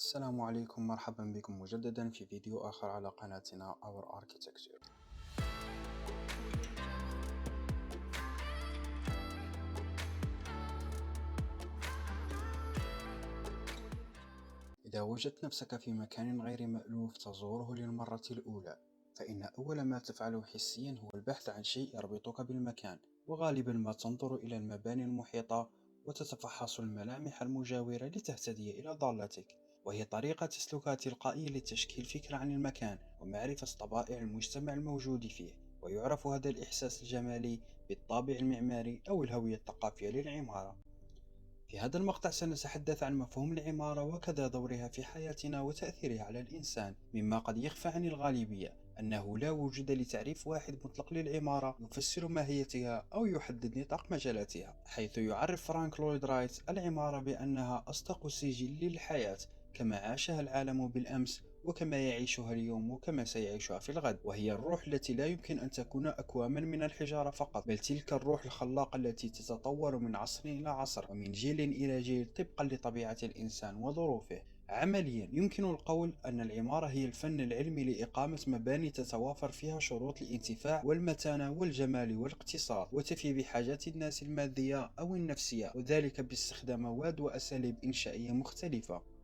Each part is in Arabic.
السلام عليكم، مرحبا بكم مجددا في فيديو آخر على قناتنا Our Architecture. إذا وجدت نفسك في مكان غير مألوف تزوره للمرة الأولى، فإن أول ما تفعله حسيا هو البحث عن شيء يربطك بالمكان، وغالبا ما تنظر إلى المباني المحيطة وتتفحص الملامح المجاورة لتهتدي إلى ضالتك، وهي طريقة تسلكها تلقائية لتشكيل فكرة عن المكان ومعرفة طبائع المجتمع الموجود فيه. ويعرف هذا الإحساس الجمالي بالطابع المعماري أو الهوية الثقافية للعمارة. في هذا المقطع سنتحدث عن مفهوم العمارة وكذا دورها في حياتنا وتأثيرها على الإنسان. مما قد يخفى عن الغالبية أنه لا وجود لتعريف واحد مطلق للعمارة يفسر ماهيتها أو يحدد نطاق مجالاتها، حيث يعرف فرانك لويد رايت العمارة بأنها أصدق سجل للحياة كما عاشها العالم بالأمس وكما يعيشها اليوم وكما سيعيشها في الغد، وهي الروح التي لا يمكن أن تكون أكواما من الحجارة فقط، بل تلك الروح الخلاقة التي تتطور من عصر إلى عصر ومن جيل إلى جيل طبقا لطبيعة الإنسان وظروفه. عمليا يمكن القول أن العمارة هي الفن العلمي لإقامة مباني تتوافر فيها شروط الانتفاع والمتانة والجمال والاقتصاد، وتفي بحاجات الناس المادية أو النفسية، وذلك باستخدام مواد وأساليب إنشائية مختلفة.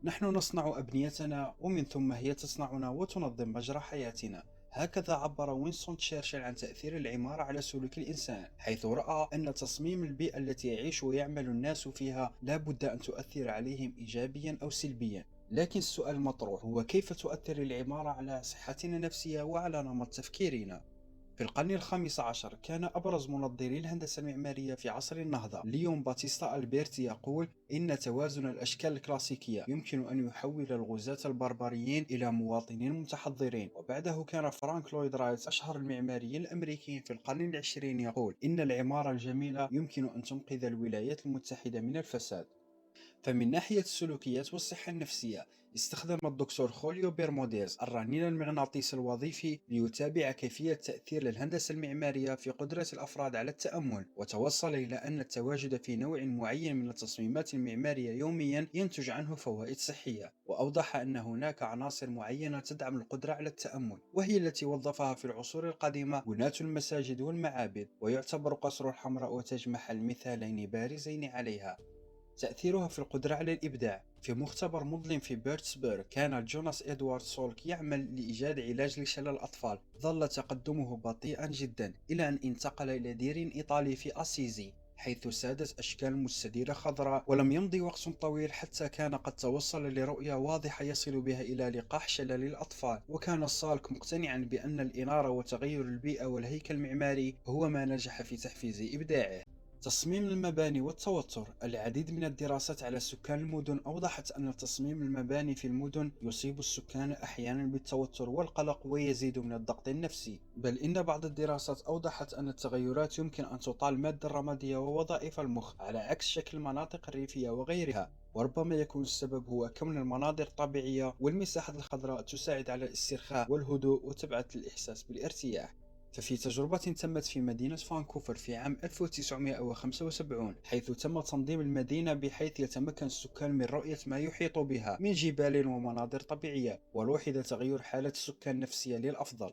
نحن نصنع أبنيتنا ومن ثم هي تصنعنا وتنظم مجرى حياتنا. هكذا عبر وينستون تشرشل عن تأثير العمارة على سلوك الإنسان، حيث رأى أن تصميم البيئة التي يعيش ويعمل الناس فيها لا بد أن تؤثر عليهم إيجابيا أو سلبيا. لكن السؤال المطروح هو كيف تؤثر العمارة على صحتنا النفسية وعلى نمط تفكيرنا؟ في القرن الخامس عشر كان أبرز منظري الهندسة المعمارية في عصر النهضة ليون باتيستا ألبرتي يقول إن توازن الأشكال الكلاسيكية يمكن أن يحول الغزاة البربريين إلى مواطنين متحضرين. وبعده كان فرانك لويد رايت أشهر المعماريين الأمريكيين في القرن العشرين يقول إن العمارة الجميلة يمكن أن تنقذ الولايات المتحدة من الفساد. فمن ناحية السلوكيات والصحة النفسية، استخدم الدكتور خوليو بيرموديز الرنين المغناطيسي الوظيفي ليتابع كيفية تأثير الهندسة المعمارية في قدرة الأفراد على التأمل، وتوصل إلى أن التواجد في نوع معين من التصميمات المعمارية يوميا ينتج عنه فوائد صحية. وأوضح أن هناك عناصر معينة تدعم القدرة على التأمل، وهي التي وظفها في العصور القديمة بناة المساجد والمعابد، ويعتبر قصر الحمراء وتاج محل مثالين بارزين عليها. تأثيرها في القدرة على الإبداع. في مختبر مظلم في بيرتسبرغ كان جوناس إدوارد سولك يعمل لإيجاد علاج لشلل الأطفال. ظل تقدمه بطيئا جدا إلى أن انتقل إلى دير إيطالي في أسيزي، حيث سادت أشكال مستديرة خضراء، ولم يمضي وقت طويل حتى كان قد توصل لرؤية واضحة يصل بها إلى لقاح شلل الأطفال. وكان سالك مقتنعا بأن الإنارة وتغير البيئة والهيكل المعماري هو ما نجح في تحفيز إبداعه. تصميم المباني والتوتر. العديد من الدراسات على سكان المدن أوضحت أن تصميم المباني في المدن يصيب السكان أحيانا بالتوتر والقلق ويزيد من الضغط النفسي، بل إن بعض الدراسات أوضحت أن التغيرات يمكن أن تطال المادة الرمادية ووظائف المخ على عكس شكل المناطق الريفية وغيرها. وربما يكون السبب هو كون المناظر الطبيعية والمساحات الخضراء تساعد على الاسترخاء والهدوء وتبعث الإحساس بالارتياح. ففي تجربة تمت في مدينة فانكوفر في عام 1975، حيث تم تنظيم المدينة بحيث يتمكن السكان من رؤية ما يحيط بها من جبال ومناظر طبيعية، ولوحظ تغير حالة السكان النفسية للأفضل.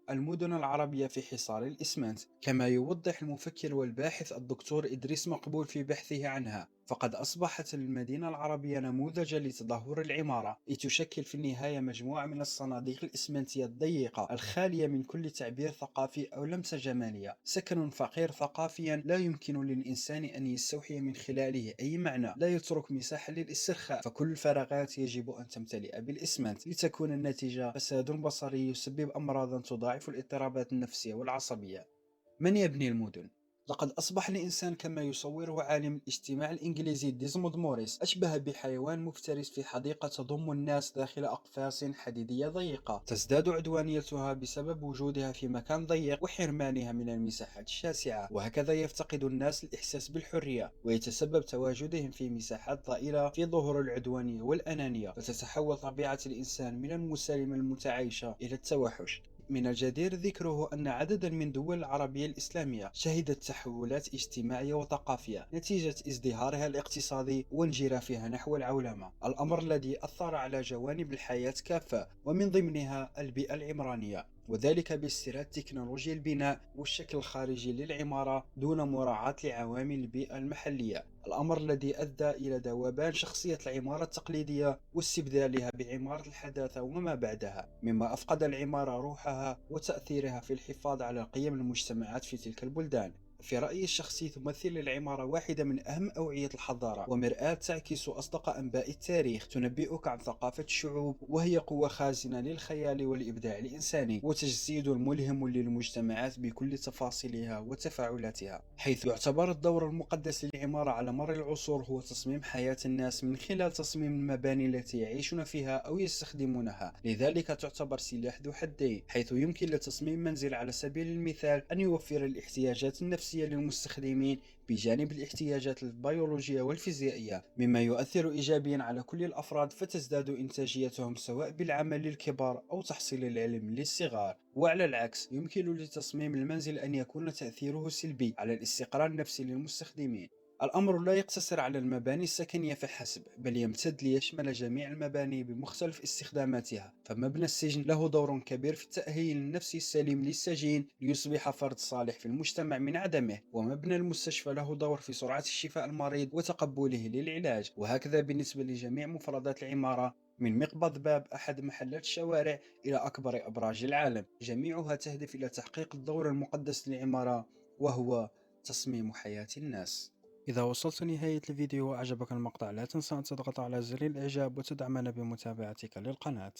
المدن العربية في حصار الإسمنت. كما يوضح المفكر والباحث الدكتور إدريس مقبول في بحثه عنها، فقد أصبحت المدينة العربية نموذجا لتدهور العمارة، إذ تشكل في النهاية مجموعة من الصناديق الإسمنتية الضيقة الخالية من كل تعبير ثقافي أو لمسة جمالية، سكن فقير ثقافيا لا يمكن للإنسان أن يستوحي من خلاله أي معنى، لا يترك مساحة للاسترخاء، فكل الفراغات يجب أن تمتلئ بالإسمنت لتكون النتيجة فساد بصري يسبب أمراضا تضاعف الاضطرابات النفسية والعصبية. من يبني المدن؟ لقد أصبح الإنسان كما يصوره عالم الاجتماع الإنجليزي ديزموند موريس أشبه بحيوان مفترس في حديقة تضم الناس داخل أقفاص حديدية ضيقة، تزداد عدوانيتها بسبب وجودها في مكان ضيق وحرمانها من المساحات الشاسعة، وهكذا يفتقد الناس الإحساس بالحرية، ويتسبب تواجدهم في مساحات ضئيلة في ظهور العدوانية والأنانية، فتتحول طبيعة الإنسان من المسالمة المتعايشة إلى التوحش. من الجدير ذكره أن عددا من الدول العربية الإسلامية شهدت تحولات اجتماعية وثقافية نتيجة ازدهارها الاقتصادي وانجرافها نحو العولمة، الأمر الذي أثر على جوانب الحياة كافة ومن ضمنها البيئة العمرانية، وذلك باستيراد تكنولوجيا البناء والشكل الخارجي للعمارة دون مراعاة لعوامل البيئة المحلية، الأمر الذي أدى إلى ذوبان شخصية العمارة التقليدية واستبدالها بعمارة الحداثة وما بعدها، مما أفقد العمارة روحها وتأثيرها في الحفاظ على قيم المجتمعات في تلك البلدان. في رأيي الشخصي تمثل العمارة واحدة من أهم أوعية الحضارة ومرآة تعكس أصدق أنباء التاريخ، تنبئك عن ثقافة الشعوب، وهي قوة خازنة للخيال والإبداع الإنساني وتجسيد ملهم للمجتمعات بكل تفاصيلها وتفاعلاتها، حيث يعتبر الدور المقدس للعمارة على مر العصور هو تصميم حياة الناس من خلال تصميم المباني التي يعيشون فيها أو يستخدمونها. لذلك تعتبر سلاح ذو حدين، حيث يمكن لتصميم منزل على سبيل المثال أن يوفر الاحتياجات النفسية للمستخدمين بجانب الاحتياجات البيولوجية والفيزيائية، مما يؤثر إيجابيا على كل الأفراد فتزداد إنتاجيتهم سواء بالعمل للكبار أو تحصيل العلم للصغار. وعلى العكس يمكن لتصميم المنزل أن يكون تأثيره سلبي على الاستقرار النفسي للمستخدمين. الأمر لا يقتصر على المباني السكنية فحسب، بل يمتد ليشمل جميع المباني بمختلف استخداماتها، فمبنى السجن له دور كبير في التأهيل النفسي السليم للسجين ليصبح فرد صالح في المجتمع من عدمه، ومبنى المستشفى له دور في سرعة الشفاء المريض وتقبله للعلاج، وهكذا بالنسبة لجميع مفردات العمارة من مقبض باب أحد محلات الشوارع إلى أكبر أبراج العالم، جميعها تهدف إلى تحقيق الدور المقدس للعمارة وهو تصميم حياة الناس. إذا وصلت لنهاية الفيديو وأعجبك المقطع لا تنسى أن تضغط على زر الإعجاب وتدعمنا بمتابعتك للقناة.